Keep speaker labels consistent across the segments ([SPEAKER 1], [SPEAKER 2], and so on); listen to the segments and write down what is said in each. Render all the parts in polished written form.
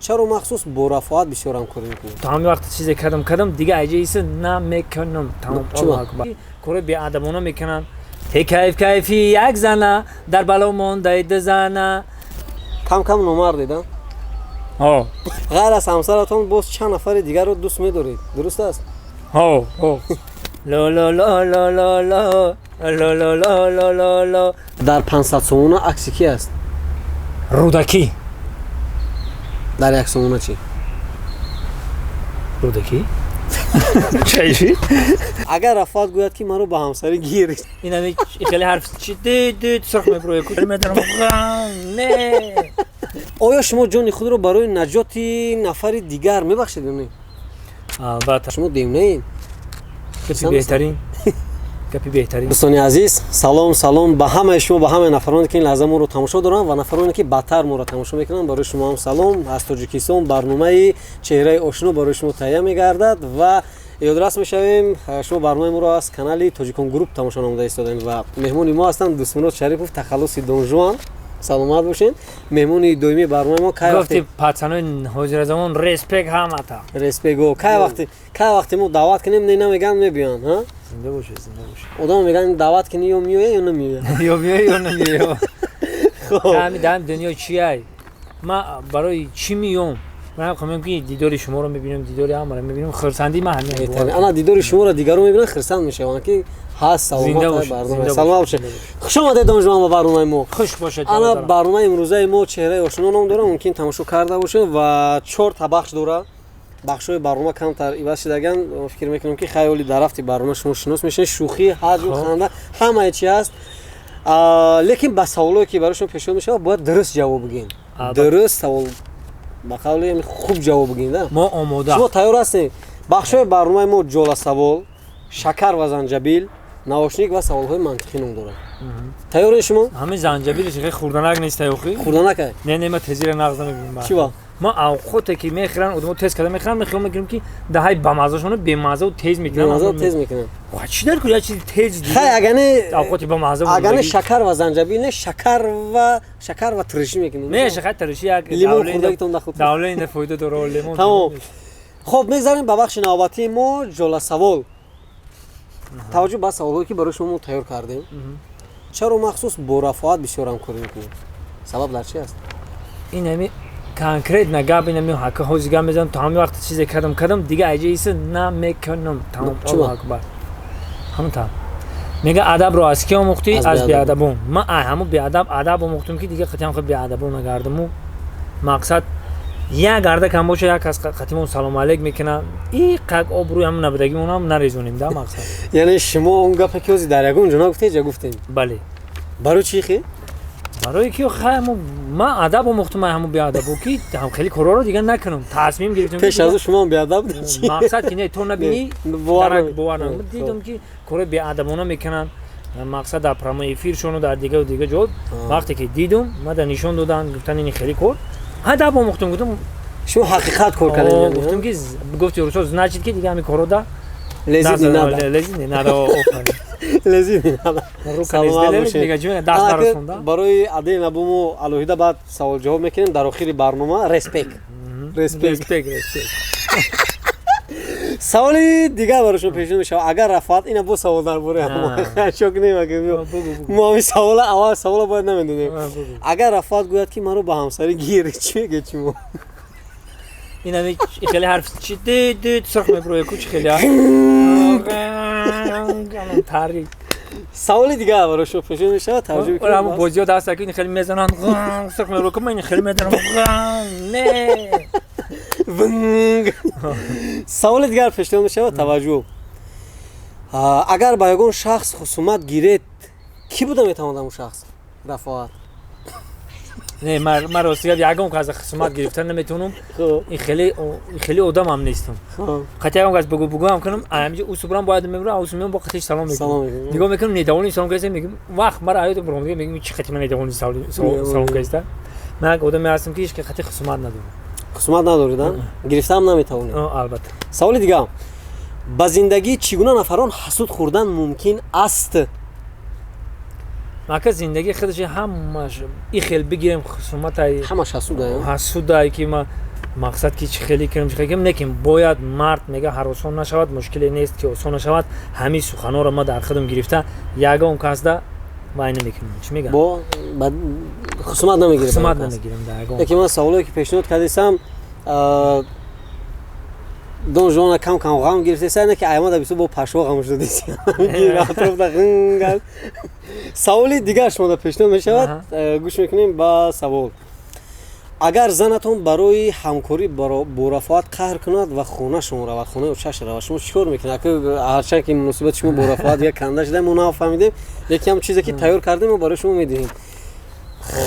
[SPEAKER 1] چرا مخصوص با رفاقت بسیار همکاری میکنید؟
[SPEAKER 2] تمام وقت چیزی کردم دیگه اجازه نمیکنم. تمام کار بیادبانه میکنن. کیفی یک زنه در بالا مونده دزنه.
[SPEAKER 1] کم نمر دیدم. غیر از همسرتون باز چند نفر دیگر رو دوست می‌دارید. درست است؟
[SPEAKER 2] لا لا لا لا لا لا لا لا لا لا لا لا.
[SPEAKER 1] در 500 سومونه عکس کی است؟
[SPEAKER 2] رودکی.
[SPEAKER 1] در یک سومونه چی؟
[SPEAKER 2] رودکی؟ چی؟
[SPEAKER 1] اگر رفاقت گوید که من رو با همسری گیرید.
[SPEAKER 2] این خیلی حرف چی دید سرخ میبروی کل میدارم. نه.
[SPEAKER 1] آیا شما جان خود رو برای نجات نفر دیگر میبخشید یا نه؟
[SPEAKER 2] البته.
[SPEAKER 1] شما دیوانه اید.
[SPEAKER 2] گپی بهترین.
[SPEAKER 1] دوستان عزیز سلام به همه شما، به همه نفرانی که این لحظه ما رو تماشا دارن و نفرانی که بدتر ما رو تماشا میکنن. برای شما هم سلام. از تاجیکستان برنامه چهره آشنا برای شما تهیه میگردد و یادرس میشویم شما برنامه ما رو از کانال تاجیکون گروپ تماشا نموده ایستادین و مهمون ما هستند دوست شریفوف تخلص دونجوان. سلامت باشین. مهمون دومی برنامه ما کی
[SPEAKER 2] وقتی پاتسانو حاضر زمان ریسپکت همتا
[SPEAKER 1] ریسپکو کی وقتی ما دعوت کنیم نمیگن میبیان ها.
[SPEAKER 2] زنده باشه.
[SPEAKER 1] آدم میگن دعوت کنی یا میوه یا نمیوه.
[SPEAKER 2] یا نمیوه. همین دنیا چیه؟ ما برای چی میام؟ من میگم که دیدار شما رو میبینم، دیدار همه رو میبینم، خرسندی من همین.
[SPEAKER 1] انا دیدار شما رو دیگران میبینن خرسند میشه. که هست سلامت برنامه. سلام باشه. خوش آمدید دانشجویان به برنامه ما.
[SPEAKER 2] خوش باشید.
[SPEAKER 1] انا برنامه امروزه ما چهره آشنا نام داره. ممکن تماشا کرده باشه و 4 تا بخش داره. بخشای برنامه کمتر ایواز شدگان. فکر میکنم که خیلی در رفتی برنامه شما شناس میشین. شوخی، حج و خنده همه چی هست. لیکن با سوالی که براشون پیش میشه باید درست جواب بگین. درست سوال با قولی خوب جواب بگین.
[SPEAKER 2] ما آماده.
[SPEAKER 1] شما تیار هستین؟ بخشای برنامه ما جولا سوال، شکر و زنجبیل، نواشنیک و سوال‌های منطقی نام داره. تیارین شما؟
[SPEAKER 2] همه زنجبیلش خیلی خوردنک نیست تایوخی؟
[SPEAKER 1] خوردنک؟
[SPEAKER 2] نه ما تزیر نغز نمیبینیم.
[SPEAKER 1] چی با؟
[SPEAKER 2] ما اوقاتی که میخرن اونو تست کردم میخوام که دهای بامازهشون بمازه و تیز میکنن.
[SPEAKER 1] بمازه و تیز میکنن.
[SPEAKER 2] خب چی داره که چیز تیز دیگه؟
[SPEAKER 1] خیلی اگه
[SPEAKER 2] اوقاتی بامازه
[SPEAKER 1] اگه شکر و زنجبیل نه شکر و ترشی میکنن.
[SPEAKER 2] نه شکر ترشی یک
[SPEAKER 1] لیمون خوردگیتون داخل.
[SPEAKER 2] داوله این فایده داره لیمون.
[SPEAKER 1] تمام. خب میذاریم به بخش نوبتی ما جولا سوال. توجه به سوالی که برای شما تیار کردیم. چرا مخصوص با رفاقت بسیار همکاری میکنید؟ سبب در چی است؟
[SPEAKER 2] این همی کانکریت نگاه اینمی حق حوزگاه میذارم تا همین وقت چیزی کردم دیگه اجازه نمیکنم. تمام اکبر. همون تمام. میگه ادب رو از کی آموختی؟ از بیادبون. من همون ادب آموختم که دیگه خیلی بیادبون نگردم. مقصد یا گرده کم باشه یک از خطیمون سلام علیک میکنن. این قق آبروی هم نبودگی اونم نریزونیم ده مقصد.
[SPEAKER 1] یعنی شما اون گپ که از در یگون جنا گفتید جا گفتین؟
[SPEAKER 2] بله.
[SPEAKER 1] برای چی خی؟
[SPEAKER 2] برای که ما ادب آموختم همون بیادبو که هم خیلی کارا رو دیگه نکنم. تصمیم گرفتم
[SPEAKER 1] پیش از شما هم بیادب بودی.
[SPEAKER 2] مقصد که نه تو نبینی باور دیدم که کار بیادبانه میکنن. مقصد در پرامای افیرشون در دیگه جا وقتی که دیدم ما در نشون دادن گفتن این خیلی کار ادب آموختم. گفتم
[SPEAKER 1] شما حقیقت کار کردین.
[SPEAKER 2] گفتم که گفتی روز نچید که دیگه همین کارو دا
[SPEAKER 1] لذت نده.
[SPEAKER 2] لذت نده آفرین.
[SPEAKER 1] لذت نده.
[SPEAKER 2] رو کنیز دیگه جون دست برسونده.
[SPEAKER 1] برای عده نبومو الوهیده بعد سوال جواب میکنیم در آخر برنامه ریسپکت. سوالی دیگه براشون پیش میشه. اگر رفاقت اینا بو سوال در باره هم شوک نمیگم. ما می سوال اول سوال باید نمیدونیم. اگر رفاقت گوید که من رو با همسری گیره چی میگه چی مو؟
[SPEAKER 2] این خیلی حرف چی دید سرخ میبروی کوچ خیلی تاری.
[SPEAKER 1] سوال دیگه براشون پیش میشه. توجه کنید.
[SPEAKER 2] همون بازی‌ها دست که این خیلی میزنن سرخ میبروی که من خیلی میزنم نه.
[SPEAKER 1] سوال دیگر پیش میشه. توجه. اگر با یگون شخص خصومت گیرید کی بوده میتواند اون شخص؟ رفاقت.
[SPEAKER 2] نه من راستیت یگم که از خصومت گرفتن نمیتونم. این خیلی آدم هم نیستم. خاطر هم از بگو هم کنم همینجا اصولا باید میبرم اصولا با خاطرش سلام میگم. نگاه میکنم نیداونی سلام کردم میگم وقت مرا آیت برام میگم چه خاطر من نیداونی سلام کردم. من آدمی هستم که هیچ خاطر خصومت ندارم.
[SPEAKER 1] خصومت ندارید؟ گرفتم نمیتونید.
[SPEAKER 2] البته.
[SPEAKER 1] سوال دیگه. با زندگی چگونه نفران حسود خوردن ممکن است؟
[SPEAKER 2] ماکه زندگی خودش همش این خیلی بگیریم خصومت های
[SPEAKER 1] همش حسوده.
[SPEAKER 2] حسودایی که ما мақсад ки чӣ хеле кирам чӣ хеле кирам лекин бояд мард мега ҳаросон нашавад мушкиле нест ки осон нашавад ҳамин суханҳоро ма дар худам гирифта ягон касда вай намекунам чӣ мегӯям
[SPEAKER 1] бо хусумат намегирем
[SPEAKER 2] хусумат намегирам дар ягон
[SPEAKER 1] яке ман саволое ки пешниҳод кардисам дон жона кам ғам гирифтеса ина ки аймада бисо бо пашво ғам шудеси гир атрофда ғингал саволи дигар шумода пешниҳод мешавад гӯш мекунем ба савол агар занатон барои ҳамкорӣ бо рафоат қаҳр кунад ва хонашон равад хонаи очаш равад шумо чӣ кор мекунед ҳарчанд ки муносибати шумо бо рафоат як канда шуда мо нафаҳмидем лекин ҳам чизе ки тайёр кардем мо барои шумо медиҳем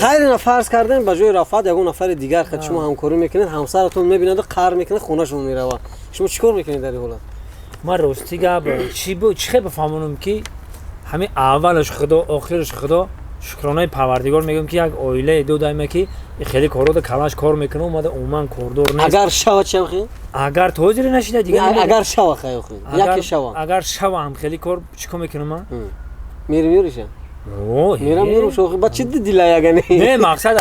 [SPEAKER 1] хайрина фарз кардем ба ҷои рафоат ягон нафари дигар хад шумо ҳамкорӣ мекунед ҳамсаратон мебинаду қаҳр мекунад хонашон меравад шумо чӣ кор мекунед дар ин ҳолат
[SPEAKER 2] ман рости гап чӣ хел бафаҳмонам ки ҳамин аввалаш худо охираш худо шукронаи парвардигор мегӯям ки як оилае додаима ки хеле корода калаш кор мекунад омада умуман кордор нест
[SPEAKER 1] агар шава чӣ хи
[SPEAKER 2] агар то ҳозире нашида дига
[SPEAKER 1] агар шава хай хи яке шава
[SPEAKER 2] агар шавам хеле кор чӣ кор мекунам ман
[SPEAKER 1] мериша мерам шохи ба чӣ дила ягане
[SPEAKER 2] не мақсад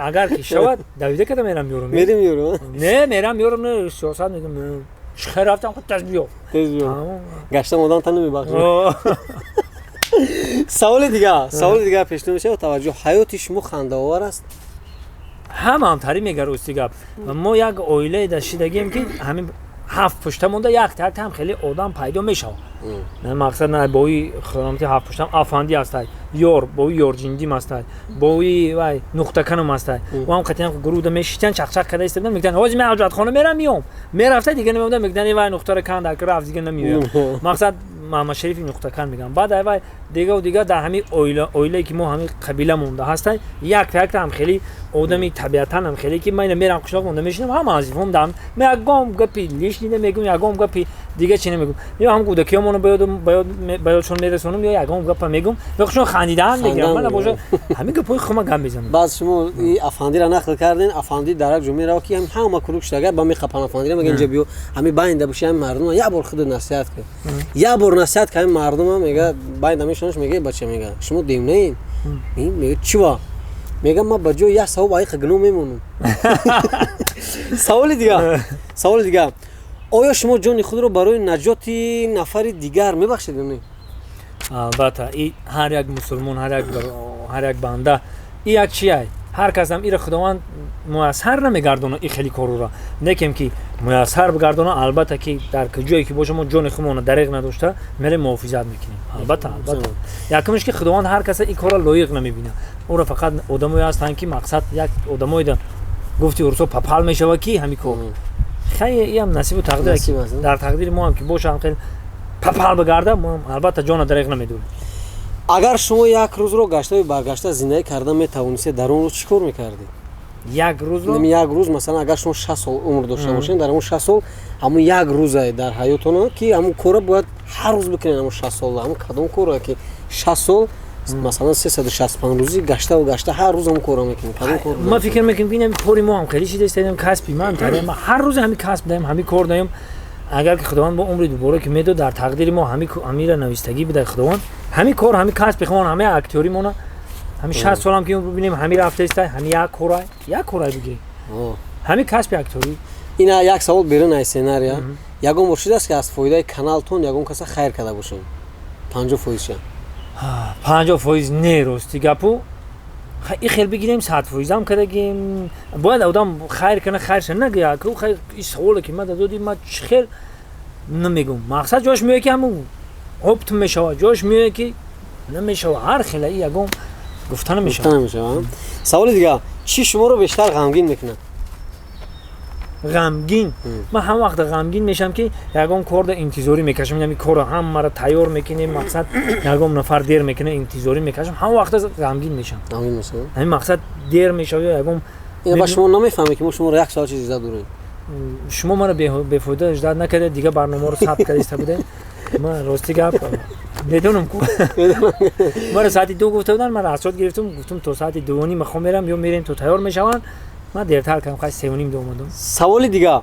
[SPEAKER 2] агар ки шавад давида када мерам ёрам
[SPEAKER 1] мерим ёрам
[SPEAKER 2] не мерам ёрам не сиёсат мекунам шихе рафтам худ тез биё
[SPEAKER 1] гаштам оданта намебахшад саволи дигар пешниҳод мешавад таваҷҷӯҳ ҳаёти шумо хандаовар аст
[SPEAKER 2] ҳамаам тарӣ мега рости гап мо як оилае дашидагием ки ҳамин 7 пушта монда як ҳам хеле одам пайдо мешавад мақсад на бои хиромати 7 пуштам афанди астад ёр бои ёрҷиндим астад бои вай нуқтаканам астад ва ҳам қатиям гуруда мешитан чақчақ када истадан мегӯян ҳози ман ҳоҷатхона мерам миём мерафта дига намеомда мегӯян вай нуқтара канда рафт дига намиёям мақсад маҳмад шарифи нуқтакан мегӯям баъд вай дигаву дигар дар ҳамин оилае ки мо ҳамин қабила монда ҳастанд якта ҳам хеле одами табиатан ҳам хеле ки ман мерам қишлоқ монда мешинам ҳама азифом дам ягон гапи лишнида мегӯям ягон гапи дига чи намегӯям ё ҳам кӯдакиёмоно ба ёдшон мерасонам ё ягон гапа мегӯям вақшон хандидаам мегирам мана бошад ҳамин гапҳои хума гап мезанам
[SPEAKER 1] баъз шумо афандира нақл карден афанди дар як ҷо меравад ки ҳама кӯрук шуда агар ба меқапан афандира мегӯян инҷа биё ҳамин байнда боши ҳамин мардума як бор худ насиҳат кар як бор насиҳат ки ҳамин мардума мега байнда мешонаш мега бача мега шумо демнаин мега чива мега ма ба ҷои як савоб айқа гуноҳ мемонам саволи дигар оё шумо ҷони худро барои наҷоти нафари дигар мебахшед ё не
[SPEAKER 2] албатта ҳар як мусулмон ҳар як банда як чияй ҳар касам ира худованд муяссар намегардона и хеле корора некем ки муяссар бигардона албатта ки дар ҷое ки боша мо ҷони худмона дареғ надошта мерем муҳофизат мекунем албатта якумш ки худованд ҳар каса ин кора лоиқ намебина ора фақат одамое ҳастанд ки мақсад як одамоеда гуфти урсо папал мешава ки ҳамин кор хай иам насибу тақдир дар тақдири мо ҳам ки боша ҳам хел папал бигарда мо албатта ҷона дареғ намедорем
[SPEAKER 1] агар шумо як рӯзро гаштави баргашта зиндагӣ карда метавонистед дар он рӯз чӣ кор мекардед
[SPEAKER 2] як рӯзро
[SPEAKER 1] як рӯз масалан агар шумо 60 сол умр дошта бошед дар ҳамон 60 сол ҳамон як рӯзае дар ҳаётона ки ҳамон кора бояд ҳар рӯз бикунед ҳамон 60 сол ҳамон кадом кора ки 60 сол масалан 365 рӯзи гаштаву гашта ҳар рӯз ҳамон кора мекунед кадом кор
[SPEAKER 2] ман фикр мекунам ки ин кори мо ҳам хеле чиз истадем касби ман тарем ҳар рӯз ҳамин касб даем ҳамин кор даем агар ки худованд бо умри дубора ки медод дар тақдири мо ҳамира навистагӣ бидад худованд ҳамин кор ҳамин касб бихован ҳамин актёримона ҳамин 60 солам ки бибинем ҳамин рафта истай ҳамин як корай бигирем ҳамин касби актёрӣ
[SPEAKER 1] ина як савол берун ай сценария ягон бор шудааст ки аз фоидаи каналтон ягон каса хайр карда бошем 50%
[SPEAKER 2] 50% не рости гапу и хел бигирем 100% ам кардагем бояд одам хайр кана хайрша нагӯяд ку хайр ин саволе ки ма додӣ ма чӣ хел намегӯм мақсад ҷош меояд ки ҳамун опт мешавад ҷош меояд ки намешавад ҳар хела и ягон гуфта намешавад
[SPEAKER 1] саволи дигар чӣ шуморо бештар ғамгин мекунад
[SPEAKER 2] ғамгин ман ҳама вақт ғамгин мешавам ки ягон корда интизорӣ мекашам ин корро ҳамаро тайёр мекунем мақсад ягон нафар дер мекуна интизорӣ мекашам ҳама вақта ғамгин мешавам ҳамин мақсад дер мешав ё ягон
[SPEAKER 1] ба шумо намефаҳме ки мо шуморо як соат чиз изда дорем
[SPEAKER 2] шумо маро бефоида иҷдод накарда дига барномаро сабт карда иста будем ман рости гап медонам ку маро соати 2 гуфта будан ман расот гирифтам гуфтам то соати 2:30 махом мерам ё мерем то тайёр мешаванд ман дертар кардам хай 3:30 омадам
[SPEAKER 1] саволи дигар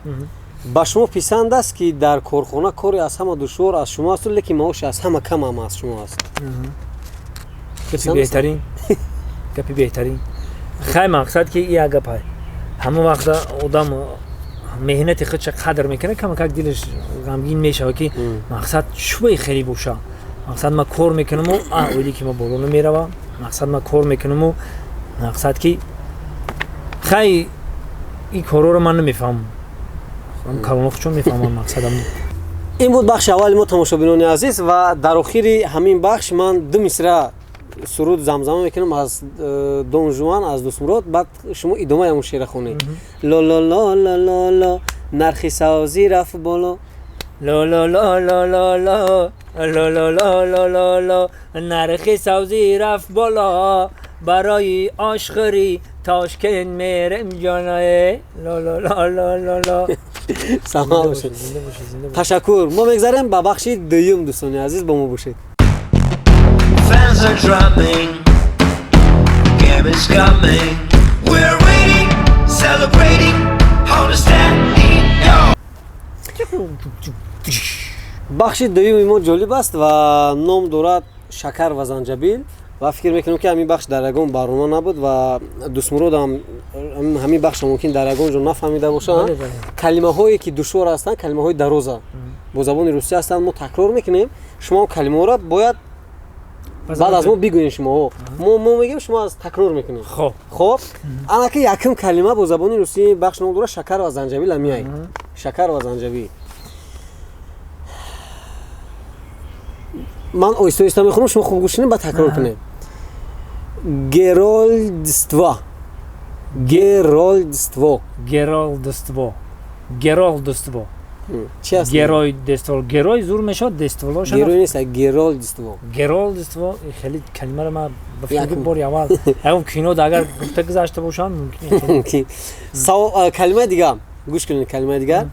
[SPEAKER 1] ба шумо писанд аст ки дар корхона кори аз ҳама душвор аз шумо аст лекин маоши аз ҳама кам ҳам аз шумо аст гапи беҳтарин хай мақсад ки як гапай ҳама вақта одам
[SPEAKER 2] مهنت خودش قدر میکنه کم کم دلش غمگین میشه که مقصد شوی خیلی باشه. مقصد ما کار میکنم و اولی که ما بالا نمیروم. مقصد ما کار میکنم و مقصد که خیلی این کارو رو من نمیفهمم. من کارو چون میفهمم مقصدم.
[SPEAKER 1] این بود بخش اول ما تماشابینان عزیز و در آخر همین بخش من دو مصرع سرود زمزمه میکنم از دون جوان از دوست مراد بعد شما ادامه همون شعر خونید. لا لا لا لا لا لا نرخ سازی رفت بالا
[SPEAKER 2] لا لا لا لا لا لا لا لا لا لا لا لا نرخ سازی رفت بالا برای آشخری تاشکن میرم جانای لا لا لا لا لا لا.
[SPEAKER 1] سلام باشید. تشکر. ما بگذاریم به بخش دوم دوستان عزیز با ما باشید.
[SPEAKER 3] Fans are drumming, game is coming. We're waiting, celebrating, hold a standing go.
[SPEAKER 1] بخش دوم ما جالب است و نام دارد شکر و زنجبیل و فکر میکنم که همین بخش در یگان برنامه نبود و دوست مراد هم همین بخش ممکن در یگان جو نفهمیده باشه. کلمه هایی که دشوار هستند کلمه های دروزه با زبان روسی هستند ما تکرار میکنیم. شما کلمه ها را باید بعد از ما بگوین شما ما میگیم شما از تکرار میکنیم. خب انا که یکم کلمه با زبان روسی بخش نام داره شکر و زنجبیل میای. شکر و زنجبیل من آیسته آیسته میخونم شما خوب گوش کنید بعد تکرار کنید. گرالدستوا گرالدستوا
[SPEAKER 2] گرالدستوا گرالدستوا
[SPEAKER 1] چی است؟
[SPEAKER 2] گرالدستوا گرای زور میشد دستوا شد.
[SPEAKER 1] گرای نیست گرالدستوا
[SPEAKER 2] گرالدستوا خیلی کلمه رو من به فکر بار اول اون کینو اگر گفته گذاشته باشن
[SPEAKER 1] ممکن. کلمه دیگه گوش کنید کلمه دیگه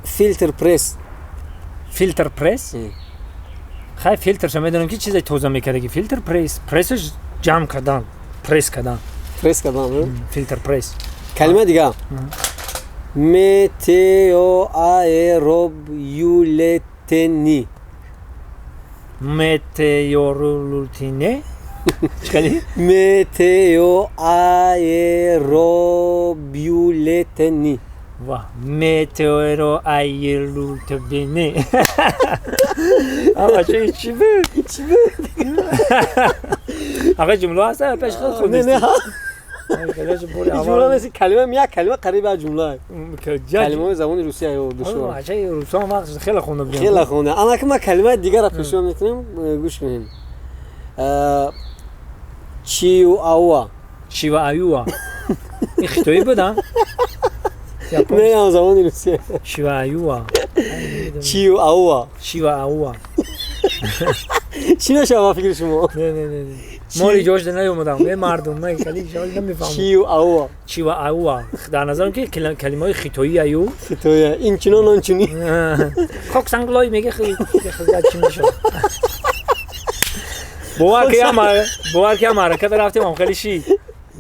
[SPEAKER 1] فیلتر پرس.
[SPEAKER 2] فیلتر پرس خیلی فیلترش میدونم که چیزی توضیح میکنه که فیلتر پرس پرسش جمع کردن پرس کردن فیلتر پرس. کلمه دیگه
[SPEAKER 1] متئو آیروبیولتنی.
[SPEAKER 2] متئورولتنی چیکاری؟
[SPEAKER 1] متئو آیروبیولتنی
[SPEAKER 2] و متئورو آیروبیولتنی. آقا چی بود؟ آقا جمله هست پیش خود
[SPEAKER 1] نه جمله نیست کلمه میاد کلمه قریب از جمله کلمه زبان روسی و دشوار.
[SPEAKER 2] عجیب روسی هم وقت خیلی خونده بودم.
[SPEAKER 1] خیلی خونده. اما که ما کلمه دیگر را پیشنهاد میکنیم گوش کنیم. چیواوا.
[SPEAKER 2] چیواوا. این خطایی بودن؟
[SPEAKER 1] نه هم زبان روسی.
[SPEAKER 2] چیواوا.
[SPEAKER 1] چیواوا.
[SPEAKER 2] چیواوا.
[SPEAKER 1] چی نشه ما فکر شما؟
[SPEAKER 2] نه مالی جوش نیومدم به مردم من خیلی شاید نمیفهمم. چیواوا در نظرم که کلمه های خطایی ایو
[SPEAKER 1] خطایی این چنون اون چنی
[SPEAKER 2] خاک سنگلای میگه خیلی چی میشه. باور که هم حرکت رفتیم هم خیلی شی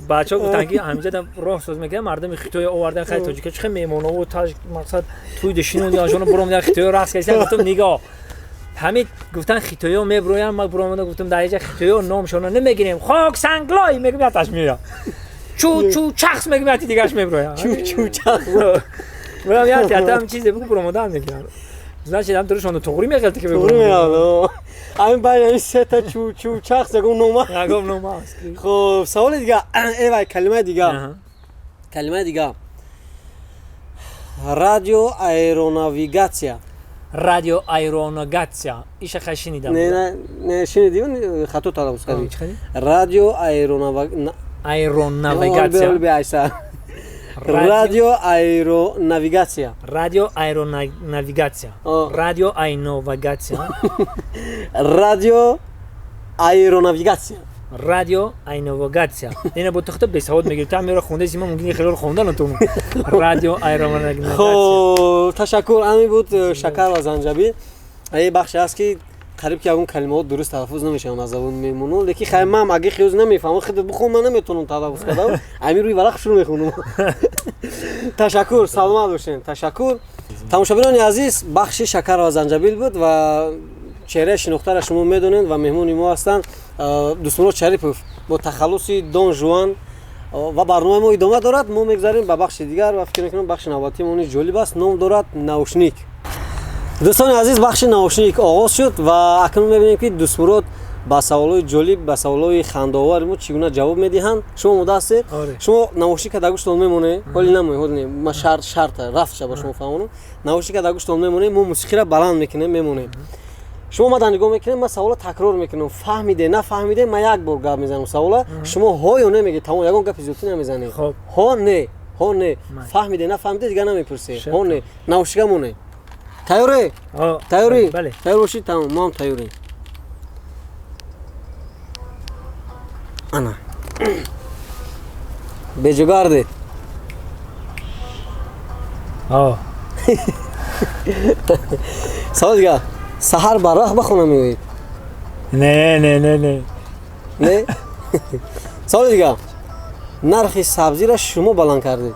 [SPEAKER 2] بچه‌ها گفتن که همینجا راه ساز میکنه مردم خطایی آوردن خیلی تاجیکا چه میمونه و تاج مقصد توی دشینو دیاشون برام در خطایی راست کردن. گفتم نگاه همین گفتن خطایی میبرویم ما برام گفتم در اینجا خطایی نامشون نمیگیریم خاک سنگلای میگم آتش میاد چو چخس میگم دیگهش میبرویم
[SPEAKER 1] چو چخس
[SPEAKER 2] برام یاد هم چیزی بگو برام میگم زنش هم درشون توغری میگلت که
[SPEAKER 1] بگم همین بعد سه تا چو چخس گم نوما
[SPEAKER 2] است.
[SPEAKER 1] خب سوال دیگه ای کلمه دیگه رادیو ایروناویگاتسیا.
[SPEAKER 2] رادیو ایروناویگاتسیا ایش خشینیدم.
[SPEAKER 1] نه شنیدی خطا تلفظ کردی. رادیو ایروناویگاتسیا. رادیو ایروناویگاتسیا.
[SPEAKER 2] رادیو ایروناویگاتسیا. رادیو ایروناویگاتسیا.
[SPEAKER 1] رادیو ایروناویگاتسیا.
[SPEAKER 2] رادیو ایروناویگاتسیا. اینا با تخت به سواد میگه تا میره خونده سیما ممکنه خیلی خوندن تو. رادیو ایروناویگاتسیا.
[SPEAKER 1] خب تشکر. همین بود شکر و زنجبیل. این بخش است که قریب که اون کلمات درست تلفظ نمیشن از زبان میمونن لیکن خیلی من اگه خیوز نمیفهمم خودت بخون من نمیتونم تلفظ کنم امیر روی ورق شروع میخونم. تشکر. سلامت باشین. تشکر. تماشاگران عزیز بخش شکر و زنجبیل بود و چهره شناخته را شما میدونید و مهمون ما هستند دوست مراد شریپوف با تخلص دون جوان ва барномаи мо идома дорад. Мо мегзарем ба бахши дигар ва фикр мекунам бахши навбатии мо низ ҷолиб аст. Ном дорад наушник. дӯстони азиз, бахши наушник оғоз шуд ва акнун мебинем ки дӯстмурод ба саволҳои ҷолиб, ба саволҳои хандаовари мо чӣ гуна ҷавоб медиҳанд. Шумо омода ҳастед? Шумо наушника дар гӯштон мемонед? ҳоли намоед, ҳоли не. Ма шарта рафтша ба шумо фаҳмонам. Наушника дар гӯштон мемонед, мо мусиқиро баланд мекунем, мемонем. шумо мада нигоҳ мекунем, ман савола такрор мекунам. Фаҳмиде, нафаҳмиде, ман як бор гап мезанам савола. Шумо ҳо ё не мегед, тамом ягон гапи зиёдтӣ намезанед. ҳо не, ҳо не. Фаҳмиде, нафаҳмиде дигар намепурсед. ҳо не. Наушника монед. Тайёре? Тайёрӣ? Тайёр бошед, тамом, мо ҳам тайёрем. ана. Беҷугардед. Савол дигар. Саҳар барвақт ба хона меоед?
[SPEAKER 2] Не.
[SPEAKER 1] Не? Саволи дигар. Нархи сабзиро шумо баланд кардед.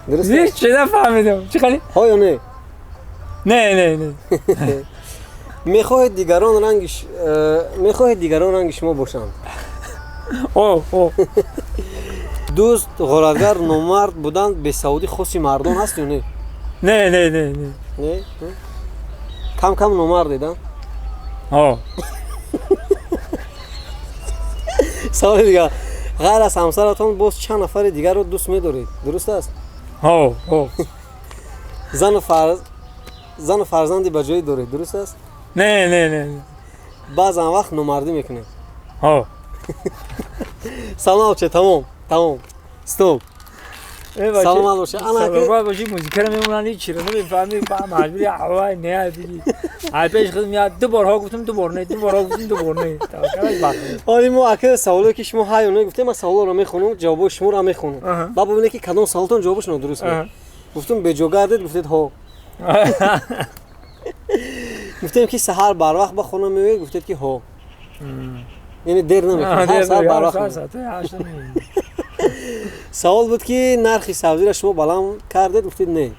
[SPEAKER 1] Дуруст?
[SPEAKER 2] Чӣ нафаҳмидам. Чӣ қали?
[SPEAKER 1] ҳо ё не?
[SPEAKER 2] Не.
[SPEAKER 1] мехоҳед дигарон ранги шумо бошанд? дӯст ғоратгар номард будан бесаводӣ хоси мардон ҳаст ё не?
[SPEAKER 2] Не.
[SPEAKER 1] Кам номардед, а? саволи дигар. ғайр аз ҳамсаратон боз чанд нафари дигарро дӯст медоред? Дуруст аст? зану фарзанди ба ҷои доред? Дуруст аст?
[SPEAKER 2] Не.
[SPEAKER 1] баъзан вақт номардӣ мекунед? саломат бошед. Тамом. Стоп. саломат бошед.
[SPEAKER 2] Саломат бошед. музикаро мемонанд чиро намефаҳмӣ. ба маҷбури авай не диги. ай пеш худм я ду борҳо гуфтам ду бор не.
[SPEAKER 1] ҳоли мо ака саволое ки шумо ҳа ё не гуфтем, ман саволоро мехонам, ҷавобҳои шуморо ҳам мехонам. ба бибинед ки кадом саволтон ҷавобаш нодуруст буд. гуфтам беҷогардед, гуфтед ҳо. гуфтем ки саҳар барвақт ба хона меоед, гуфтед ки ҳо. яъне дер намекунед, ҳар саҳар барвақт. савол буд ки нархи сабзиро шумо баланд кардед, гуфтед не.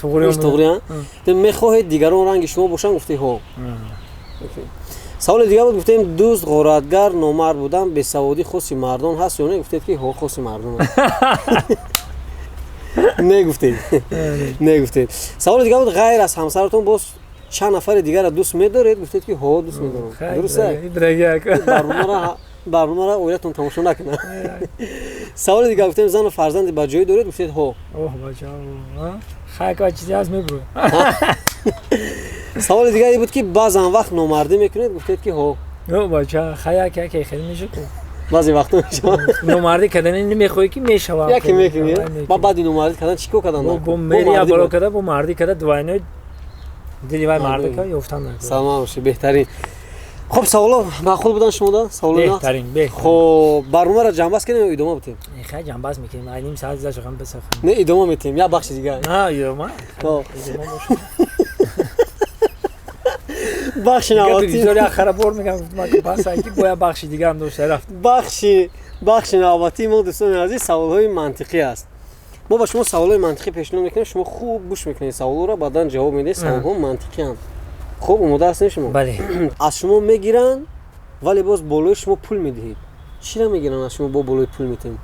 [SPEAKER 1] туғриан. мехоҳед дигарон ранги шумо бошанд, гуфтед ҳо. саволи дигар буд, гуфтем дӯст ғоратгар номард будан бесаводӣ хоси мардон ҳаст ё не? гуфтед ки ҳо, хоси мардон аст. не гуфтед. саволи дигар буд, ғайр аз ҳамсаратон боз чанд нафари дигарро дӯст медоред? гуфтед ки ҳо, дӯст медорам. дуруст аст? барномаро оятон тамошо накунад. саволи дигар, гуфтем зану фарзанди ба ҷои доред? гуфтед ҳо. саволи дигаре буд ки баъзан вақт номардӣ мекунед? гуфтед ки ҳо. баъзе вақтҳо мешавад.
[SPEAKER 2] номардӣ кардани намехоҳӣ ки мешавад.
[SPEAKER 1] яке мекунед. ба баъди номардӣ кардан чӣ кор кардан?
[SPEAKER 2] мерия бало карда бо мардӣ карда дуайнои дили вай марда ка ёфтан накунад.
[SPEAKER 1] саломат бошед. беҳтарин. خب سوالا معقول بودن شما دا؟ سوالا نه؟
[SPEAKER 2] بهترین.
[SPEAKER 1] خب برنامه را جنبست کنیم یا ادامه بدیم؟
[SPEAKER 2] خیلی جنبست میکنیم. نیم ساعت زدش رقم بسخن.
[SPEAKER 1] نه ادامه میتیم یا بخش دیگه؟
[SPEAKER 2] نه ادامه.
[SPEAKER 1] بخش نواتی.
[SPEAKER 2] دیگه آخر بار میگم بس اینکه باید بخش دیگه هم داشته رفت.
[SPEAKER 1] بخش نواتی ما دوستان عزیز سوالهای منطقی است. ما با شما سوالهای منطقی پیشنهاد میکنیم، شما خوب گوش میکنید سوالا رو، بعداً جواب میدید. سوالها منطقی هستند. خوب اومده هستین شما؟
[SPEAKER 2] بله.
[SPEAKER 1] از شما میگیرن ولی باز بالای شما پول میدهید. چرا میگیرن از شما با بالای پول میتیم؟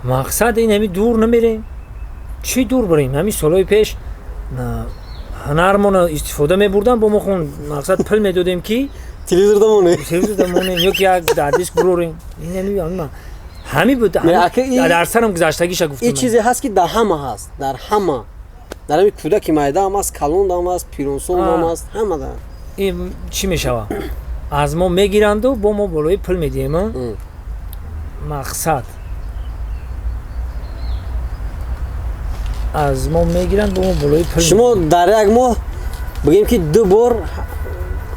[SPEAKER 2] مقصد این همی دور نمیریم. چی دور بریم؟ همین سالهای پیش هنرمون استفاده میبردن با ما خون مقصد پول میدادیم کی؟
[SPEAKER 1] تلویزیون دمونه.
[SPEAKER 2] تلویزیون دمونه یا که یک دردیسک بروریم. این نمیگم. همین بود. در سرم گذشتگیش گفتم.
[SPEAKER 1] این چیزی هست که در همه هست. در همه. در همین کودک مایده هم هست، کلون هم هست، پیرونسون هم هست، همه دارن.
[SPEAKER 2] این چی میشوه؟ از ما میگیرند و با ما بالای پول میدیم. مقصد از ما میگیرند با ما بالای پول.
[SPEAKER 1] شما در یک ماه بگیم که 2 بار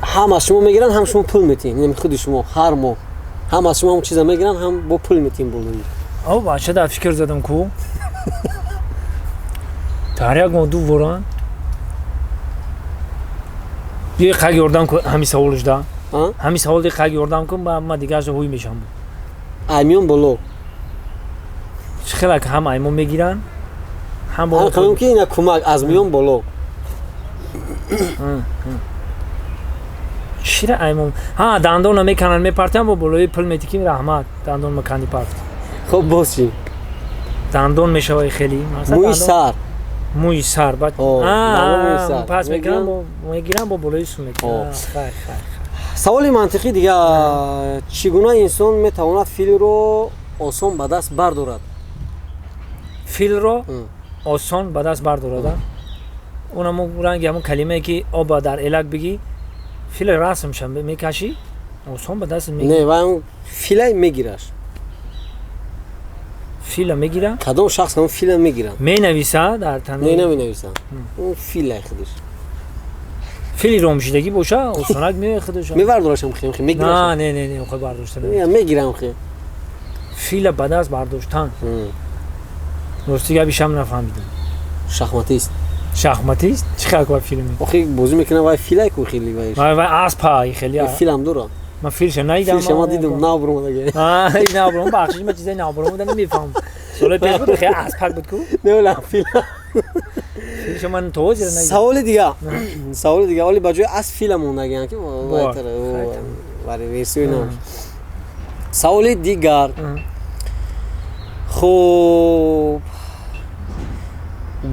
[SPEAKER 1] هم از شما میگیرن هم شما پول میتین. یعنی خود شما هر ماه هم از شما اون چیزا میگیرن هم با پول میتین بالایی.
[SPEAKER 2] او باشه در فکر زدم کو در یک ماه 2 باران یه خگ یاردم که همین سوالش دا همین سوال دی خگ یاردم کن با ما دیگه از هوی میشم
[SPEAKER 1] ایمیون بالا
[SPEAKER 2] خیلی که هم ایمون میگیرن هم
[SPEAKER 1] بالا کنم که اینا کمک از میون بالا
[SPEAKER 2] شیر ایمون ها دندون میکنن میپرتن با بالای پلمتیکی رحمت دندون مکانی پرت
[SPEAKER 1] خب باز چی؟
[SPEAKER 2] دندون میشه خیلی مثلا
[SPEAKER 1] موی سر.
[SPEAKER 2] موی سر بعد
[SPEAKER 1] دندون موی سر.
[SPEAKER 2] پس میگیرن با بالای سومک خیر
[SPEAKER 1] سوال منطقی دیگه چگونه انسان میتواند فیل رو آسان به دست بردارد؟
[SPEAKER 2] فیل رو آسان به دست بردارد اونم رنگ همون کلمه که آب در الک بگی فیل رسم شم میکشی آسان به دست میگیری
[SPEAKER 1] نه و اون فیل میگیرش
[SPEAKER 2] فیل میگیره
[SPEAKER 1] کدام شخص هم فیل میگیرن
[SPEAKER 2] می نویسه در تنه
[SPEAKER 1] نه نمی نویسن اون فیل خودش
[SPEAKER 2] فیلی رومشیدگی باشه آسانک میگه خودش
[SPEAKER 1] میبردارشم خیم میگیرش
[SPEAKER 2] نه خود برداشتن
[SPEAKER 1] میگیرم خیم
[SPEAKER 2] فیل به دست برداشتن راستی بیشم نفهمیدم
[SPEAKER 1] شахматист
[SPEAKER 2] شахماتیست چی کار فیلمی
[SPEAKER 1] آخه بازی میکنه وای فیلای کو خیلی وایش
[SPEAKER 2] و اسب خیلی
[SPEAKER 1] فیلم داره
[SPEAKER 2] من فیلش ندیدم
[SPEAKER 1] فیلش ما دیدم نه برام دیگه
[SPEAKER 2] نه برام بخشش من چیزای نه برام بودن نمیفهم سوال پیش بود خیلی اسب بود کو
[SPEAKER 1] نه ولی فیلم
[SPEAKER 2] فیلش من توجه ندیدم
[SPEAKER 1] سوال دیگه ولی بجای از فیلم نگن که وایتر ولی ویسوی نه سوال دیگر خب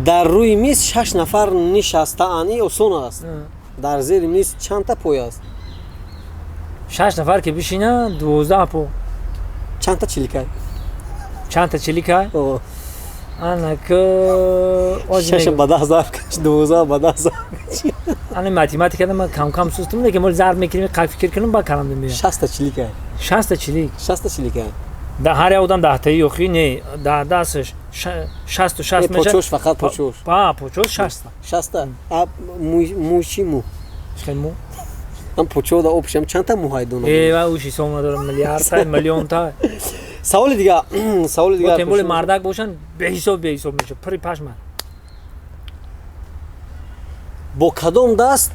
[SPEAKER 1] در روی میز 6 نفر نشسته انی آسان است در زیر میز چند تا پای است
[SPEAKER 2] 6 نفر که بشینه 12 پو
[SPEAKER 1] چند تا چلیکای
[SPEAKER 2] چند تا چلیکای انا که
[SPEAKER 1] 6 به 10000 12 به 10000
[SPEAKER 2] انا ماتماتیک من کم سوستم دیگه مول ضرب میکنیم قاف فکر کنم با کلام میگم
[SPEAKER 1] 60 تا چلیکای
[SPEAKER 2] 60 تا چلیک
[SPEAKER 1] 60 تا چلیکای
[SPEAKER 2] ده هر آدم 10 تا یخی نه 10 دستش 60 و 60 میشه
[SPEAKER 1] پوچوش فقط پوچوش
[SPEAKER 2] پوچوش 60
[SPEAKER 1] 60 موشی مو
[SPEAKER 2] خیلی مو
[SPEAKER 1] ام پوچو دا اوپشم چند تا موهای دونه
[SPEAKER 2] ای و اوشی سوم ندارم میلیارد تا میلیون تا
[SPEAKER 1] سوال دیگه
[SPEAKER 2] تمول مردک باشن به حساب میشه پری پشم
[SPEAKER 1] با کدام دست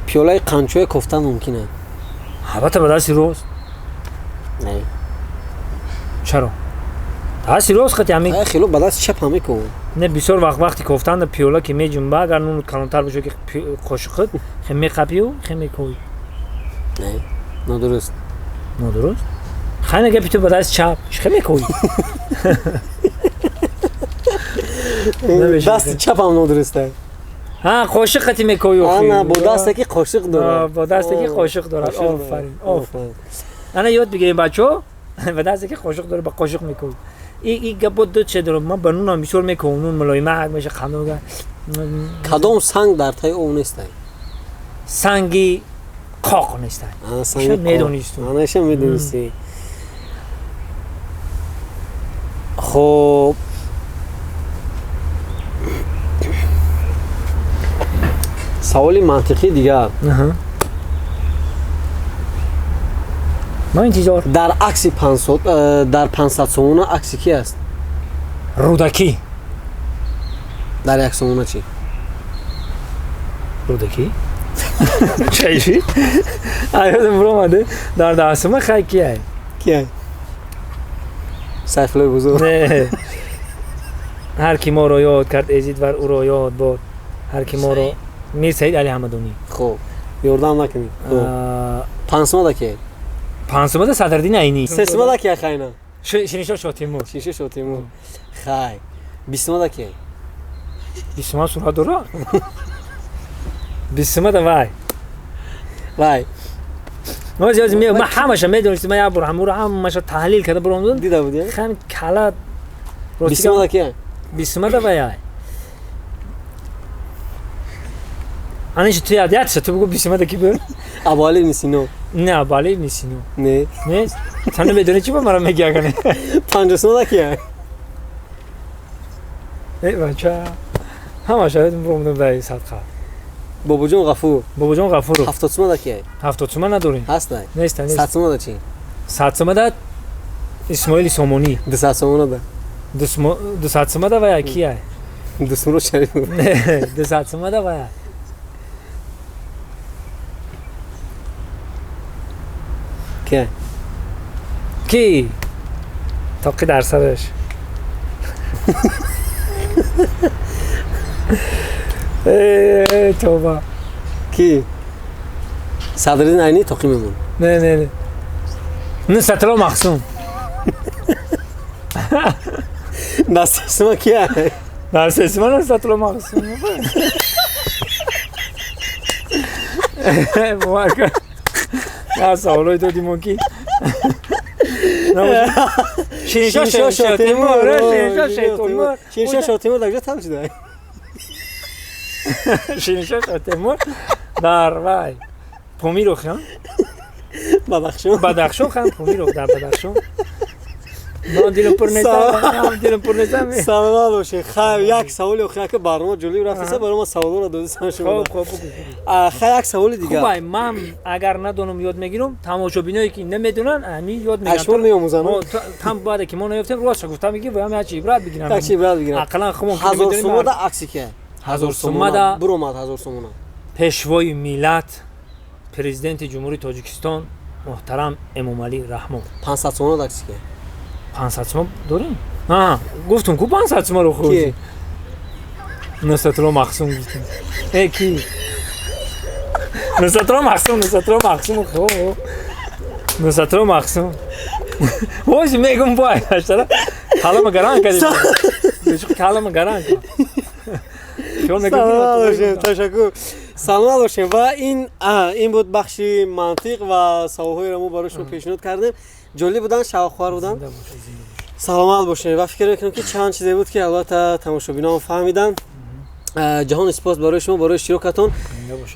[SPEAKER 1] پیولای قنچوی کوفتن ممکنه
[SPEAKER 2] البته به دست روز
[SPEAKER 1] نه
[SPEAKER 2] چرا دست راست خیلی همین
[SPEAKER 1] خیلی با دست چپ هم میکنه
[SPEAKER 2] نه بسیار وقتی کوفتن پیولا که میجنبه اگر نون کلانتر بشه که خوشخط خیلی میقپیو خیلی میکوی
[SPEAKER 1] نه درست
[SPEAKER 2] خیلی نگه پیتو با دست چپ خیلی میکوی
[SPEAKER 1] دست چپ هم ندرسته
[SPEAKER 2] ها قاشق میکوی
[SPEAKER 1] انا با دستی که قاشق داره
[SPEAKER 2] با دستی که قاشق داره آفرین انا یاد بگیریم بچه‌ها با دستی که قاشق داره با قاشق میکوی این گبود دو چه داره من بنون میشور میکنون ملایمه میشه خانوگا
[SPEAKER 1] کدام سنگ در تای اون نیست
[SPEAKER 2] سنگی قاق نیست
[SPEAKER 1] سنگ
[SPEAKER 2] میدونیست
[SPEAKER 1] آنش میدونستی خب سوالی منطقی دیگر
[SPEAKER 2] ما انتظار
[SPEAKER 1] در عکس 500 سومونه عکس کی است
[SPEAKER 2] رودکی
[SPEAKER 1] در یک سومونه چی
[SPEAKER 2] رودکی چی آیا برو اومده در دستم خیلی کیه
[SPEAKER 1] سیفالای بزرگ
[SPEAKER 2] نه هر کی ما رو یاد کرد ازید ور او رو یاد بود هر کی ما رو میر سعید علی حمدانی
[SPEAKER 1] خب یوردام نکنی پانسما که
[SPEAKER 2] پانسما صدردین عینی
[SPEAKER 1] سسما که خینا
[SPEAKER 2] شینشا شاتیمو
[SPEAKER 1] شیشه شاتیمو خای بیسما که
[SPEAKER 2] بیسما سورا دورا بیسما وای ما جاز می ما همش میدونست ما ابراهیم رو همش تحلیل کرده برام
[SPEAKER 1] دیده بودی
[SPEAKER 2] خان کلا
[SPEAKER 1] بیسما که
[SPEAKER 2] بیسما وای انش تو یادت شد تو بگو بیسما کی بود
[SPEAKER 1] ابالی میسینو
[SPEAKER 2] نه بالی میسینو
[SPEAKER 1] نه
[SPEAKER 2] تنو بدونی چی با مرا میگه کنه
[SPEAKER 1] پنجسما که
[SPEAKER 2] ای بچا همش شاید برام دای صدقه
[SPEAKER 1] بابا جون غفور 70 سما که
[SPEAKER 2] 70 سما نداری
[SPEAKER 1] هست نه
[SPEAKER 2] نیست
[SPEAKER 1] 100 سما چی
[SPEAKER 2] 100 سما اسماعیل سومونی
[SPEAKER 1] 200 سما ده
[SPEAKER 2] 200 سما ده وای کیه
[SPEAKER 1] 200 شریف
[SPEAKER 2] 200 سما ده وای کی تاقی در سرش توبه
[SPEAKER 1] کی صدرالدین عینی توقی میمون
[SPEAKER 2] نه نصرالله مخزوم
[SPEAKER 1] نستسما کیه
[SPEAKER 2] درس اسم نصرالله مخزوم باور نه سوالای تو دیمون کی شینشا شاتیمور
[SPEAKER 1] شینشا شاتیمور در کجا تم شده
[SPEAKER 2] شینشا شاتیمور در وای پومیرو خان بدخشان خان پومیرو در بدخشان من دیلم پر نزدم
[SPEAKER 1] سلام باشه خیر یک سوال خیر که برنامه جلوی رفته برای ما سوالا رو دادن شما
[SPEAKER 2] خوب
[SPEAKER 1] خیر یک سوال دیگه
[SPEAKER 2] خوبه من اگر ندونم یاد میگیرم تماشابینایی که نمیدونن همین یاد میگیرن
[SPEAKER 1] اشمون میآموزن
[SPEAKER 2] تام بعد که ما نیافتیم راست گفتم میگی و همه چی عبرت بگیرن
[SPEAKER 1] چی عبرت بگیرن
[SPEAKER 2] عقلا خمون
[SPEAKER 1] هزار سومه ده عکسی که
[SPEAKER 2] هزار سومه ده
[SPEAKER 1] برومد هزار سومه
[SPEAKER 2] پیشوای ملت پرزیدنت جمهوری تاجیکستان محترم امامعلی رحمان
[SPEAKER 1] 500 سومه ده عکسی که
[SPEAKER 2] 500 سومه داریم گفتم کو 500 سومه رو خودی نصرالله مخزوم گفتم کی نصرالله مخزوم خو نصرالله مخزوم وای میگم وای اشترا حالا گران کردی حالا گران کردی
[SPEAKER 1] تشکر سلام باشین و این بود بخش منطق و سواهای رو ما برای شما پیشنهاد کردیم جالب بودن شواخوار بودن سلامت باشین و فکر میکنم که چند چیزی بود که البته تماشابینان فهمیدن جهان سپاس برای شما برای اشتراکتون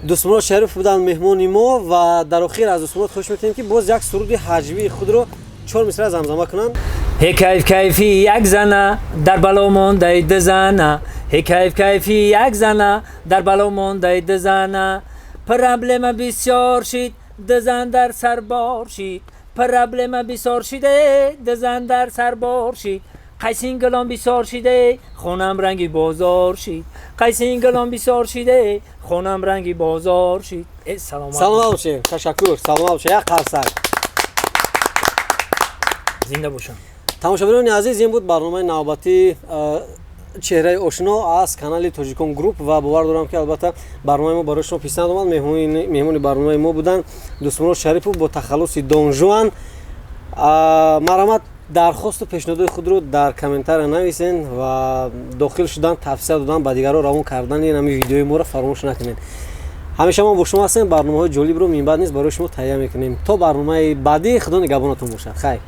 [SPEAKER 1] دوستان شریف بودن مهمانی ما و در آخر از دوستان خوش می‌کنیم که باز یک سرود حجوی خود رو 4 مصرع زمزمه کنن
[SPEAKER 2] کیفی یک زنه در بلا مانده ده زنه کیفی یک زنه در بلا مانده ده زنه پرابلم بسیار شید ده زن در سربار شید پرابلم بسیار شیده ده زن در سربار شید قیسین گلان بسیار شیده خونم رنگی بازار شید قیسین گلان بسیار شیده خونم رنگی بازار شید سلامت
[SPEAKER 1] باشین تشکر سلامت باشین یک قرصک
[SPEAKER 2] زنده باشم
[SPEAKER 1] تماشابینان عزیز این بود برنامه نوبتی چهره آشنا از کانال تاجیکوم گروپ و باور دارم که البته برنامه ما برای شما پسند اومد مهمون برنامه ما بودن دوستان شریف با تخلص دون جوان مرحمت درخواست و پیشنهاد خود رو در کامنتر نویسین و داخل شدن تفسیر دادن با دیگران روان کردن این همین ویدیوی ما رو فراموش نکنین همیشه ما با شما هستیم برنامه‌های جالب رو بعد نیست برای شما تهیه میکنیم تا برنامه بعدی خدا نگهبانتون باشه خیر